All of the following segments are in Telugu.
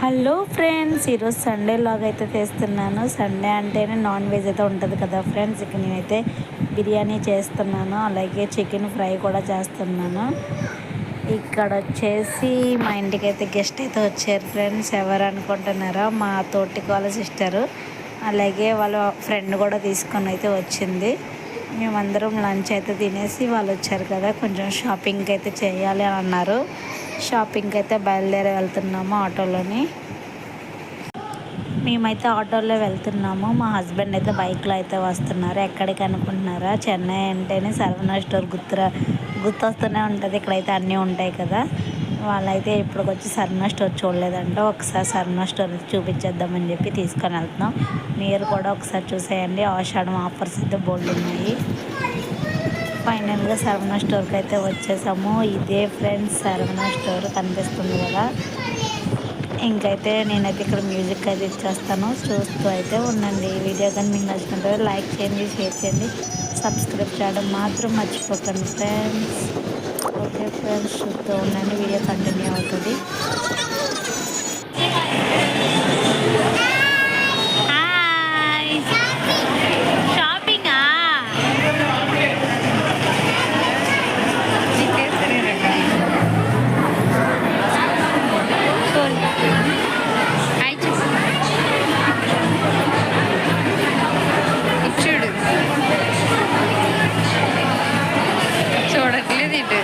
హలో ఫ్రెండ్స్, ఈరోజు సండే లాగా అయితే తీస్తున్నాను. సండే అంటేనే నాన్ వెజ్ అయితే ఉంటుంది కదా ఫ్రెండ్స్. ఇక నేనైతే బిర్యానీ చేస్తున్నాను, అలాగే చికెన్ ఫ్రై కూడా చేస్తున్నాను. ఇక్కడ వచ్చేసి మా ఇంటికి అయితే గెస్ట్ అయితే వచ్చారు ఫ్రెండ్స్. ఎవరు అనుకుంటున్నారా? మా తోటి వాళ్ళ సిస్టరు, అలాగే వాళ్ళ ఫ్రెండ్ కూడా తీసుకొని అయితే వచ్చింది. మేమందరం లంచ్ అయితే తినేసి వాళ్ళు వచ్చారు కదా, కొంచెం షాపింగ్ అయితే చేయాలి అని అన్నారు. షాపింగ్కి అయితే బయలుదేరి వెళ్తున్నాము ఆటోలోని. మేమైతే ఆటోలో వెళ్తున్నాము. మా హస్బెండ్ అయితే బైక్లో అయితే వస్తున్నారు. ఎక్కడికి అనుకుంటున్నారా? చెన్నై అంటేనే సరవణ స్టోర్ గుర్తొస్తూనే ఉంటుంది. ఇక్కడైతే అన్నీ ఉంటాయి కదా. వాళ్ళైతే ఇప్పటికొచ్చి సరవణ స్టోర్ చూడలేదంట. ఒకసారి సరవణ స్టోర్ చూపించేద్దామని చెప్పి తీసుకొని వెళ్తున్నాం. మీరు కూడా ఒకసారి చూసేయండి. ఆషాఢం ఆఫర్స్ అయితే బోల్డ్ ఉన్నాయి. ఫైనల్గా సరవణ స్టోర్కి అయితే వచ్చేసాము. ఇదే ఫ్రెండ్స్ సరవణ స్టోర్ కనిపిస్తుంది కదా. ఇంకైతే నేనైతే ఇక్కడ మ్యూజిక్ అయితే ఇచ్చేస్తాను, చూస్తూ అయితే ఉండండి. వీడియో కానీ మీకు నచ్చినట్టు లైక్ చేయండి, షేర్ చేయండి, సబ్స్క్రైబ్ చేయడం మాత్రం మర్చిపోకండి ఫ్రెండ్స్. ఓకే ఫ్రెండ్స్, చూస్తూ ఉండండి, వీడియో కంటిన్యూ అవుతుంది. చూడట్లేదు ఇటు.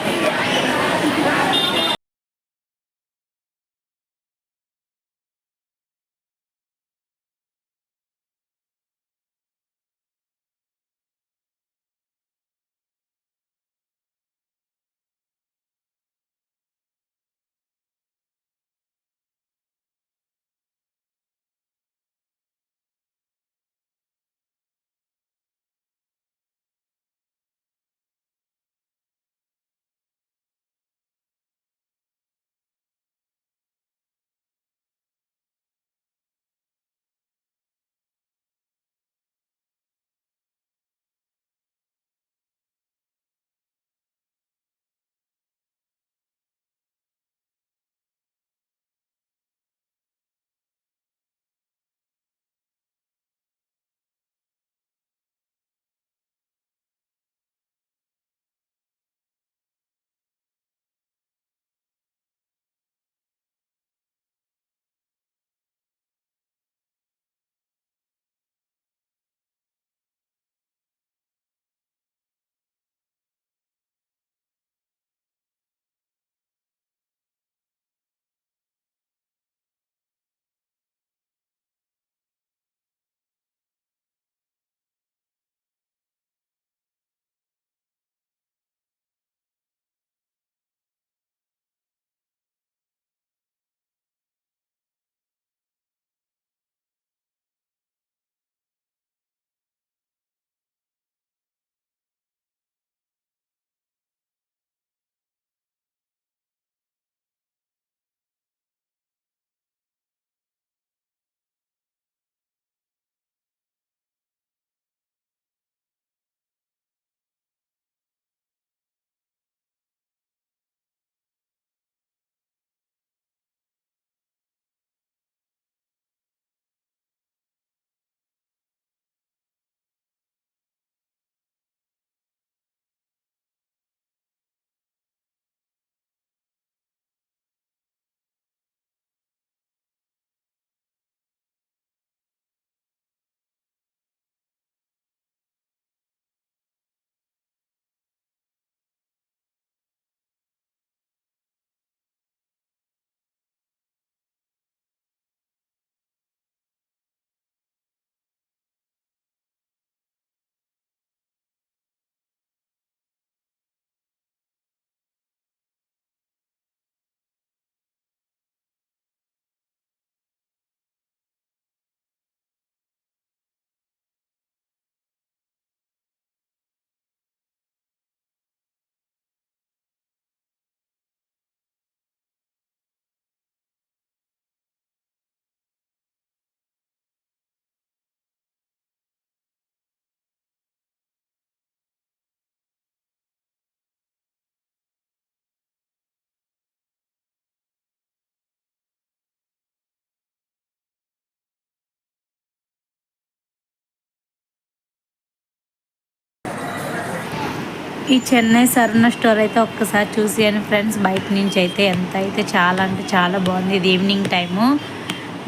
ఈ చెన్నై సరవణ స్టోర్ అయితే ఒక్కసారి చూసాను ఫ్రెండ్స్. బయట నుంచి అయితే ఎంత అయితే చాలా అంటే చాలా బాగుంది. ఇది ఈవినింగ్ టైము.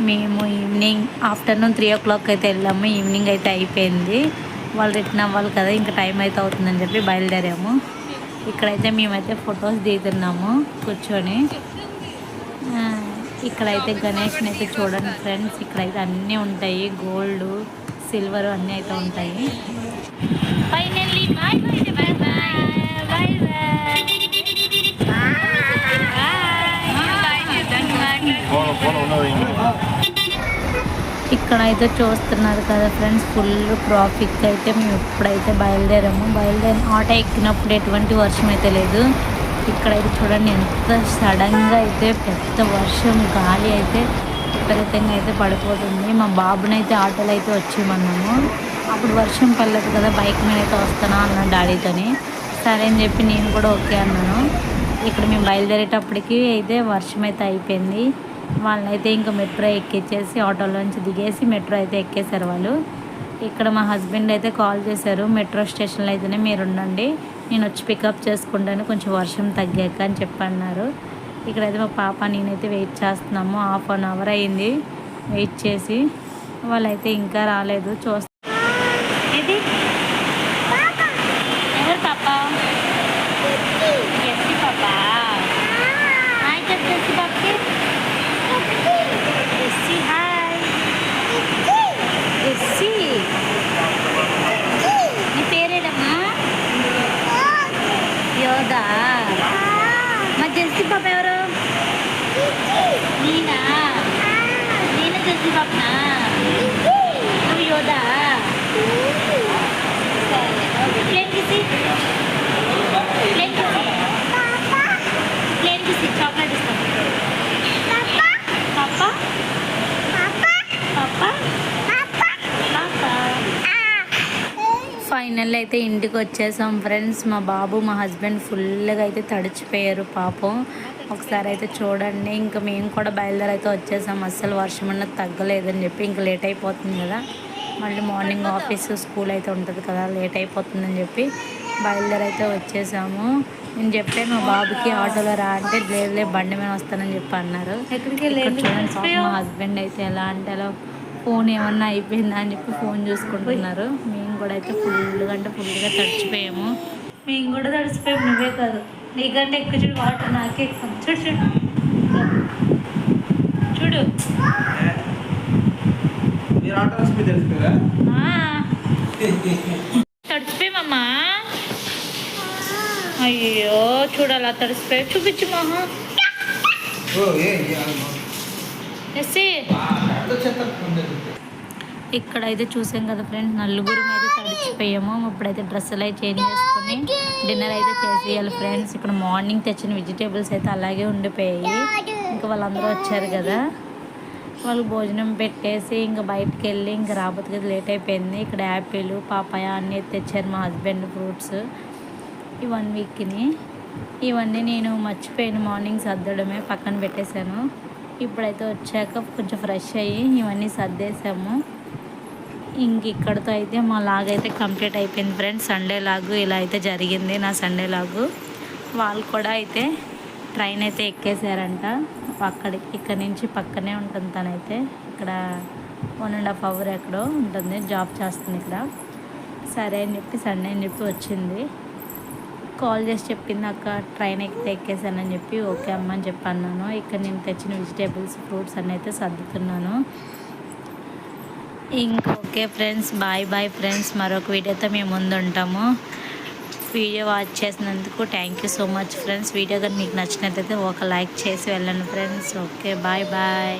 మేము ఈవినింగ్ ఆఫ్టర్నూన్ 3 o'clock అయితే వెళ్ళాము. ఈవినింగ్ అయితే అయిపోయింది. వాళ్ళు రిటర్న్ అవ్వాలి కదా, ఇంకా టైం అయితే అవుతుందని చెప్పి బయలుదేరాము. ఇక్కడైతే మేమైతే ఫొటోస్ దిగుతున్నాము కూర్చొని. ఇక్కడైతే గణేష్ని అయితే చూడండి ఫ్రెండ్స్. ఇక్కడైతే అన్నీ ఉంటాయి, గోల్డ్ సిల్వర్ అన్నీ అయితే ఉంటాయి. Finally bye bye bye bye bye. ఇక్కడైతే చూస్తున్నారు కదా ఫ్రెండ్స్, ఫుల్ ట్రాఫిక్. అయితే మేము ఎప్పుడైతే బయలుదేరాము, ఆటో ఎక్కినప్పుడు ఎటువంటి వర్షం అయితే లేదు. ఇక్కడైతే చూడండి ఎంత సడన్గా అయితే పెద్ద వర్షం, గాలి అయితే విపరీతంగా అయితే పడిపోతుంది. మా బాబునైతే ఆటోలో అయితే వచ్చేయమన్నాము. అప్పుడు వర్షం పడలేదు కదా, బైక్ మీద అయితే వస్తానా అన్నాను డాడీతోని. సరే అని చెప్పి నేను కూడా ఓకే అన్నాను. ఇక్కడ మేము బయలుదేరేటప్పటికి అయితే వర్షం అయితే అయిపోయింది. వాళ్ళైతే ఇంకా మెట్రో ఎక్కిచ్చేసి ఆటోలోంచి దిగేసి మెట్రో అయితే ఎక్కేశారు వాళ్ళు. ఇక్కడ మా హస్బెండ్ అయితే కాల్ చేశారు, మెట్రో స్టేషన్లో అయితేనే మీరు ఉండండి, నేను వచ్చి పికప్ చేసుకుంటాను కొంచెం వర్షం తగ్గాక అని చెప్పన్నారు. ఇక్కడైతే మా పాప నేనైతే వెయిట్ చేస్తున్నాము. 1/2 hour అయింది వెయిట్ చేసి. వాళ్ళైతే ఇంకా రాలేదు. ఇది ఎవరు పాప? ఎస్సి పాప. హాయ్ చెప్పేసి పాపకి. SC hi. ఎస్సి నీ పేరేడమ్మా? యోదా. మా జెస్సి పాప ఎవరు? నేనా? నేను జెస్సి పాపనా? నువ్వు యోదా? ప్లేన్ కిసి, చాక్లెట్ ఇస్తాం. పాపా పాపా పాపా. ఫైనల్ అయితే ఇంటికి వచ్చేసాం ఫ్రెండ్స్. మా బాబు మా హస్బెండ్ ఫుల్గా అయితే తడిచిపోయారు పాపం. ఒకసారి అయితే చూడండి. ఇంకా మేము కూడా బయలుదేరి అయితే వచ్చేసాం. అస్సలు వర్షం అన్నది తగ్గలేదని చెప్పి ఇంకా లేట్ అయిపోతుంది కదా, మళ్ళీ మార్నింగ్ ఆఫీసు స్కూల్ అయితే ఉంటుంది కదా, లేట్ అయిపోతుందని చెప్పి బయలుదేరి అయితే వచ్చేసాము. నేను చెప్పాను మా బాబుకి ఆటోలో రా అంటే లేదు బండి మీద వస్తానని చెప్పి అన్నారు. చూడండి మా హస్బెండ్ అయితే ఎలా అంటే అలా ఫోన్ ఏమన్నా అయిపోయిందా అని చెప్పి ఫోన్ చూసుకుంటున్నారు. మేము కూడా అయితే ఫుల్గా తడిచిపోయాము. మేము కూడా తడిచిపోయాము, నువ్వే కాదు, నీకంటే ఎక్కువ చూడు వాటర్ నాకే ఎక్కువ. చూడు చూడు తడిచిపోయామమ్మా. అయ్యో చూడాలా తడిసిపోయా, చూపించు మహా. ఇక్కడైతే చూసాం కదా ఫ్రెండ్స్, నలుగురు అయితే తడిచిపోయాము. ఇప్పుడైతే డ్రెస్సులు అయితే చేంజ్ చేసుకుని డిన్నర్ అయితే చేసేయాలి ఫ్రెండ్స్. ఇక్కడ మార్నింగ్ తెచ్చిన వెజిటేబుల్స్ అయితే అలాగే ఉండిపోయాయి. ఇంకా వాళ్ళందరూ వచ్చారు కదా, వాళ్ళు భోజనం పెట్టేసి ఇంకా బయటకు వెళ్ళి ఇంకా రాబోతు కదా లేట్ అయిపోయింది. ఇక్కడ యాపిల్ పాపాయ అన్నీ తెచ్చారు మా హస్బెండ్, ఫ్రూట్స్. ఈ 1 weekని ఇవన్నీ నేను మర్చిపోయాను మార్నింగ్ సర్దడమే, పక్కన పెట్టేశాను. ఇప్పుడైతే వచ్చాక కొంచెం ఫ్రెష్ అయ్యి ఇవన్నీ సర్దేశాము. ఇంక ఇక్కడితో అయితే మా లాగ్ అయితే కంప్లీట్ అయిపోయింది ఫ్రెండ్స్. సండే లాగు ఇలా అయితే జరిగింది నా సండే లాగు. వాళ్ళు కూడా అయితే ట్రైన్ అయితే ఎక్కేసారంట. ఇక్కడ నుంచి పక్కనే ఉంటుంది తనైతే. ఇక్కడ 1.5 hour ఎక్కడో ఉంటుంది, జాబ్ చేస్తుంది ఇక్కడ. సరే అని చెప్పి సండే అని చెప్పి వచ్చింది, కాల్ చేసి చెప్పింది అక్క ట్రైన్ ఎక్కేసానని చెప్పి. ఓకే అమ్మ అని చెప్పి అన్నాను. ఇక్కడ నేను తెచ్చిన వెజిటేబుల్స్ ఫ్రూట్స్ అన్నీ అయితే సర్దుతున్నాను. ఇంకా ఓకే ఫ్రెండ్స్, బాయ్ ఫ్రెండ్స్. మరొక వీడియోతో మేము ముందు ఉంటాము. వీడియో వాచ్ చేసినందుకు thank you so much friends. Video కానీ మీకు నచ్చినట్లయితే ఒక లైక్ చేసి వెళ్ళండి ఫ్రెండ్స్. Okay bye.